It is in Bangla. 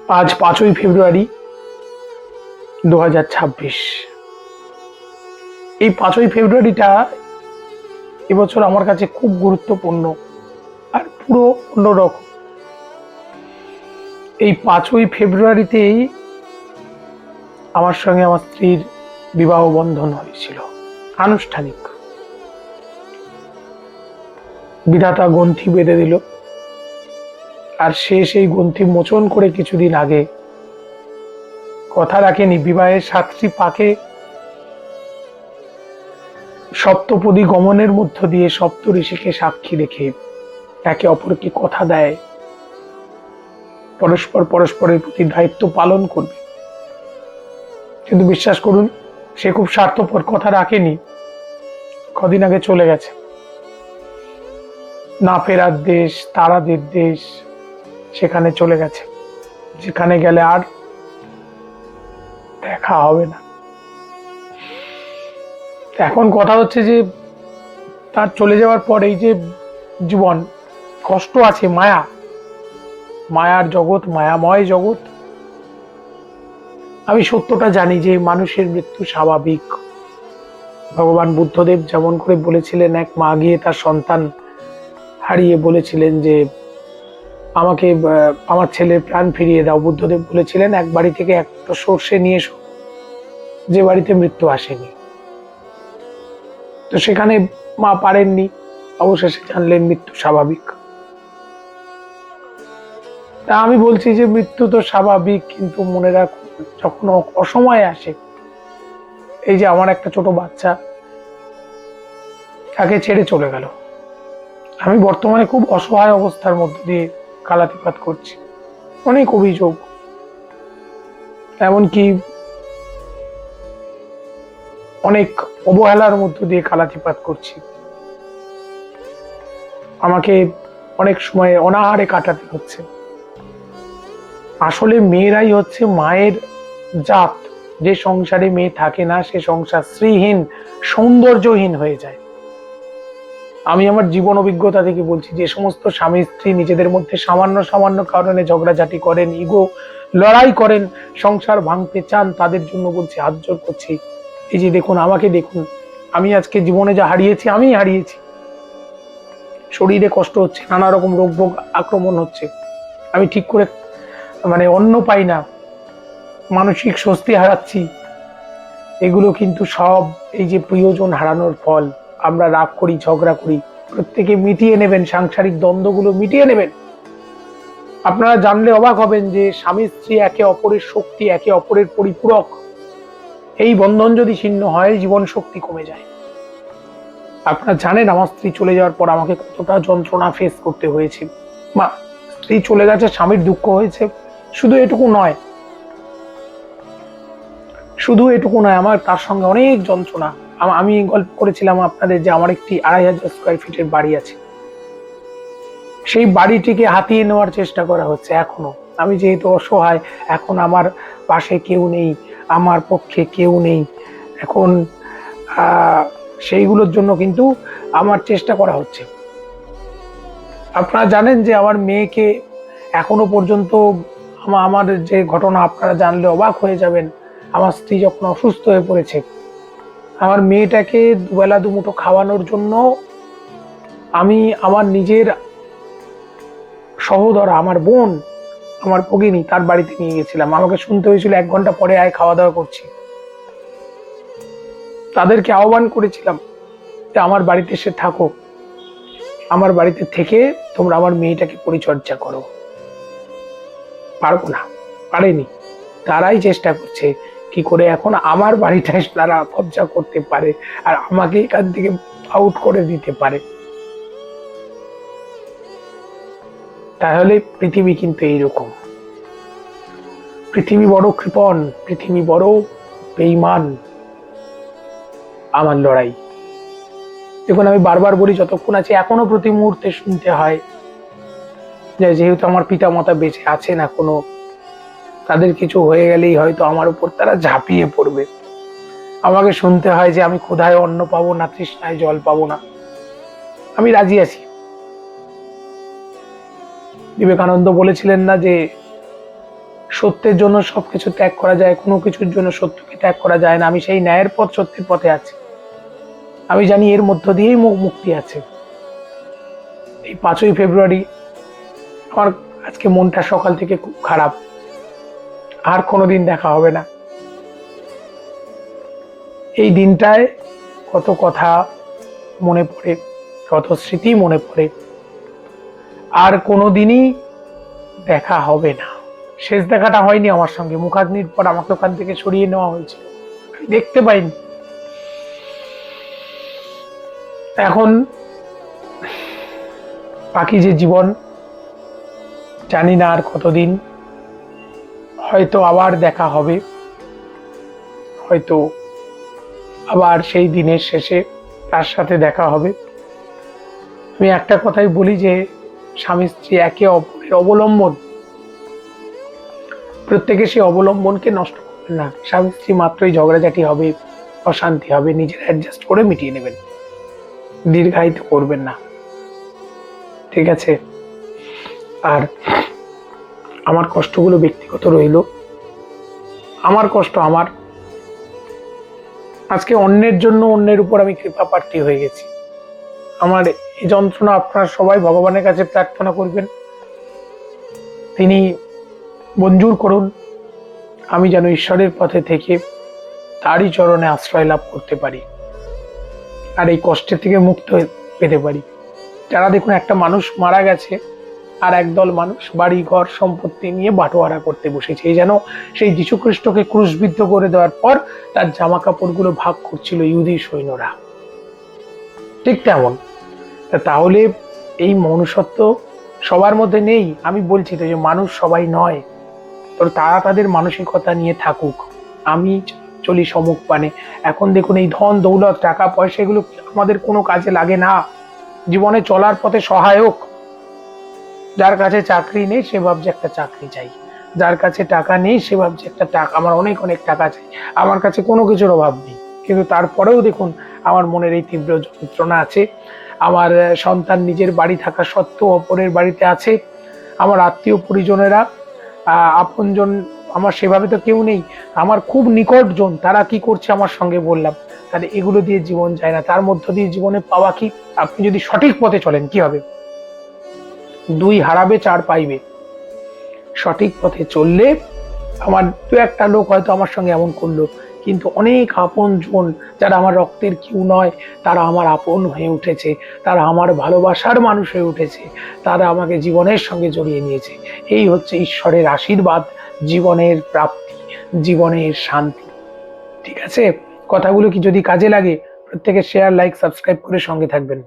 আজ 5ই ফেব্রুয়ারি 2026। এই 5ই ফেব্রুয়ারিটা এবছর আমার কাছে খুব গুরুত্বপূর্ণ আর পুরো অন্যরকম। এই 5ই ফেব্রুয়ারিতেই আমার সঙ্গে আমার স্ত্রীর বিবাহ বন্ধন হয়েছিল, আনুষ্ঠানিক। বিধাতা গ্রন্থি বেঁধে দিল, আর সে সেই গ্রন্থি মোচন করে কিছুদিন আগে কথা রাখেনি। বিবাহের 7টি পাকে সপ্তপদী গমনের মধ্য দিয়ে সপ্ত ঋষিকে সাক্ষী রেখে একে অপরকে কথা দেয় পরস্পরের প্রতি দায়িত্ব পালন করবে। কিন্তু বিশ্বাস করুন, সে খুব স্বার্থপর, কথা রাখেনি। কদিন আগে চলে গেছে। না ফেরার দেশ, তারাদের দেশ, সেখানে চলে গেছে, যেখানে গেলে আর দেখা হবে না। এখন কথা হচ্ছে যে তার চলে যাওয়ার পর এই যে জীবন, কষ্ট আছে, মায়ার জগৎ, মায়াময় জগৎ। আমি সত্যটা জানি যে মানুষের মৃত্যু স্বাভাবিক। ভগবান বুদ্ধদেব যেমন করে বলেছিলেন, এক মা গিয়ে তার সন্তান হারিয়ে বলেছিলেন যে আমাকে আমার ছেলের প্রাণ ফিরিয়ে দাও। বুদ্ধদেব বলেছিলেন, এক বাড়ি থেকে একটা সর্ষে নিয়ে এসো যে বাড়িতে মৃত্যু আসেনি। তো সেখানে মা পারেননি, অবশেষে জানলেন মৃত্যু স্বাভাবিক। তা আমি বলছি যে মৃত্যু তো স্বাভাবিক, কিন্তু মনে রাখুন, যখন অসময়ে আসে, এই যে আমার একটা ছোট বাচ্চা তাকে ছেড়ে চলে গেল। আমি বর্তমানে খুব অসহায় অবস্থার মধ্যে দিয়ে কালাতিপাত করছি, অনেক অভিযোগ, এমনকি অনেক অবহেলার মধ্য দিয়ে কালাতিপাত করছি। আমাকে অনেক সময় অনাহারে কাটাতে হচ্ছে। আসলে মেয়েরাই হচ্ছে মায়ের জাত। যে সংসারে মেয়ে থাকে না, সে সংসার শ্রীহীন, সৌন্দর্যহীন হয়ে যায়। আমি আমার জীবন অভিজ্ঞতা থেকে বলছি, যে সমস্ত স্বামী স্ত্রী নিজেদের মধ্যে সামান্য কারণে ঝগড়াঝাটি করেন, ইগো লড়াই করেন, সংসার ভাঙতে চান, তাদের জন্য বলছি, হাত জোর করছি, এই যে দেখুন, আমাকে দেখুন, আমি আজকে জীবনে যা হারিয়েছি, আমি হারিয়েছি। শরীরে কষ্ট হচ্ছে, নানা রকম রোগ ভোগ আক্রমণ হচ্ছে, আমি ঠিক করে অন্ন পাই না, মানসিক স্বস্তি হারাচ্ছি। এগুলো কিন্তু সব এই যে প্রিয়জন হারানোর ফল। আমরা রাগ করি, ঝগড়া করি, প্রত্যেকে মিটিয়ে নেবেন, সাংসারিক দ্বন্দ্বগুলো মিটিয়ে নেবেন। আপনারা জানলে অবাক হবেন যে স্বামী স্ত্রী একে অপরের শক্তি, একে অপরের পরিপূরক। এই বন্ধন যদি ছিন্ন হয়, জীবন শক্তি কমে যায়। আপনারা জানেন আমার স্ত্রী চলে যাওয়ার পর আমাকে কতটা যন্ত্রণা ফেস করতে হয়েছে। স্ত্রী চলে গেছে, স্বামীর দুঃখ হয়েছে, শুধু এটুকু নয়, আমার তার সঙ্গে অনেক যন্ত্রণা। আমি গল্প করেছিলাম আপনাদের যে আমার একটি 2500 স্কোয়ার ফিটের বাড়ি আছে। সেই বাড়িটিকে হাতিয়ে নেওয়ার চেষ্টা করা হচ্ছে এখনো। আমি যেহেতু অসহায়, এখন আমার পাশে কেউ নেই, আমার পক্ষে কেউ নেই। এখন সেইগুলোর জন্য কিন্তু আমার চেষ্টা করা হচ্ছে। আপনারা জানেন যে আমার মেয়েকে এখনো পর্যন্ত, আমার যে ঘটনা আপনারা জানলে অবাক হয়ে যাবেন, আমার স্ত্রী যখন অসুস্থ হয়ে পড়েছে, আমার মেয়েটাকে দুবেলা দুমুঠো খাওয়ানোর জন্য আমি আমার নিজের সহোদরা, আমার বোন, আমার ভগিনী, তার বাড়িতে নিয়ে গেছিলাম। আমাকে শুনতে হয়েছিল 1 ঘন্টা পরে আয়, খাওয়া দাওয়া করছি। তাদেরকে আহ্বান করেছিলাম যে আমার বাড়িতে এসে থাকো, আমার বাড়িতে থেকে তোমরা আমার মেয়েটাকে পরিচর্যা করো। পারবো না, পারেনি। তারাই চেষ্টা করছে কি করে এখন আমার বাড়িটা তারা কবজা করতে পারে আর আমাকে এখান থেকে আউট করে দিতে পারে। তাহলে পৃথিবী কিন্তু এইরকম। পৃথিবী বড় কৃপণ, পৃথিবী বড় বেঈমান। আমার লড়াই, দেখুন, আমি বারবার বলি, যতক্ষণ আছে এখনো প্রতি মুহূর্তে শুনতে হয় যে যেহেতু আমার পিতা মাতা বেঁচে আছেন এখনো, তাদের কিছু হয়ে গেলেই হয়তো আমার উপর তারা ঝাঁপিয়ে পড়বে। আমাকে শুনতে হয় যে আমি ক্ষুধায় অন্ন পাবো না, তৃষ্ণায় জল পাবো না, আমি রাজি আছি। বিবেকানন্দ বলেছিলেন না যে সত্যের জন্য সবকিছু ত্যাগ করা যায়, কোনো কিছুর জন্য সত্যকে ত্যাগ করা যায় না। আমি সেই ন্যায়ের পথ, সত্যের পথে আছি। আমি জানি এর মধ্য দিয়েই মুক্তি আছে। এই 5ই ফেব্রুয়ারি আমার আজকে মনটা সকাল থেকে খুব খারাপ। আর কোনোদিন দেখা হবে না। এই দিনটায় কত কথা মনে পড়ে, কত স্মৃতি মনে পড়ে। আর কোনোদিনই দেখা হবে না। শেষ দেখাটা হয়নি আমার সঙ্গে। মুখাগ্নির পর আমাকে ওখান থেকে সরিয়ে নেওয়া হয়েছিল, আমি দেখতে পাইনি। এখন বাকি যে জীবন, জানি না আর কতদিন। হয়তো আবার দেখা হবে, হয়তো আবার সেই দিনের শেষে তার সাথে দেখা হবে। আমি একটা কথাই বলি যে স্বামী স্ত্রী একে অপরের অবলম্বন, প্রত্যেকে সেই অবলম্বনকে নষ্ট করবেন না। স্বামী স্ত্রী মাত্রই ঝগড়াঝাটি হবে, অশান্তি হবে, নিজের অ্যাডজাস্ট করে মিটিয়ে নেবেন, দীর্ঘায়িত করবেন না, ঠিক আছে? আর আমার কষ্টগুলো ব্যক্তিগত রইল, আমার কষ্ট আমার। আজকে অন্যের জন্য অন্যের উপর আমি কৃপা প্রার্থী হয়ে গেছি। আমার এই যন্ত্রণা আপনারা সবাই ভগবানের কাছে প্রার্থনা করবেন, তিনি মঞ্জুর করুন, আমি যেন ঈশ্বরের পথে থেকে তারই চরণে আশ্রয় লাভ করতে পারি, আর এই কষ্টের থেকে মুক্ত পেতে পারি। যারা দেখুন, একটা মানুষ মারা গেছে আর একদল মানুষ বাড়ি ঘর সম্পত্তি নিয়ে বাটোয়ারা করতে বসেছে। এই যেন সেই যীশু খ্রিস্টকে ক্রুশবিদ্ধ করে দেওয়ার পর তার জামা কাপড়গুলো ভাগ করছিল ইহুদি সৈন্যরা, ঠিক তেমন। তাহলে এই মনুষ্যত্ব সবার মধ্যে নেই। আমি বলছি তো যে মানুষ সবাই নয়, তো তারা তাদের মানসিকতা নিয়ে থাকুক। আমি চলি সমুখ পানে। এখন দেখুন, এই ধন দৌলত টাকা পয়সা এগুলো আমাদের কোনো কাজে লাগে না, জীবনে চলার পথে সহায়ক। যার কাছে চাকরি নেই সে ভাবছে একটা চাকরি চাই, যার কাছে টাকা নেই সে ভাবছে একটা টাকা, আমার অনেক অনেক টাকা চাই। আমার কাছে কোনো কিছুর অভাব নেই, কিন্তু তারপরেও দেখুন আমার মনের এই তীব্র যন্ত্রণা আছে। আমার সন্তান নিজের বাড়ি থাকা সত্ত্বেও অপরের বাড়িতে আছে। আমার আত্মীয় পরিজনেরা, আপনজন আমার সেভাবে তো কেউ নেই। আমার খুব নিকটজন, তারা কি করছে আমার সঙ্গে বললাম। তাহলে এগুলো দিয়ে জীবন যায় না। তার মধ্য দিয়ে জীবনে পাওয়া কি? আপনি যদি সঠিক পথে চলেন কি হবে? 2 হারাবে 4 পাইবে। সঠিক পথে চললে আমার 2-1টা লোক হয়তো আমার সঙ্গে এমন করলো, কিন্তু অনেক আপন জন যারা আমার রক্তের কেউ নয়, তারা আমার আপন হয়ে উঠেছে, তারা আমার ভালোবাসার মানুষ হয়ে উঠেছে, তারা আমাকে জীবনের সঙ্গে জড়িয়ে নিয়েছে। এই হচ্ছে ঈশ্বরের আশীর্বাদ, জীবনের প্রাপ্তি, জীবনের শান্তি, ঠিক আছে? কথাগুলো কি যদি কাজে লাগে, প্রত্যেকে শেয়ার, লাইক, সাবস্ক্রাইব করে সঙ্গে থাকবেন।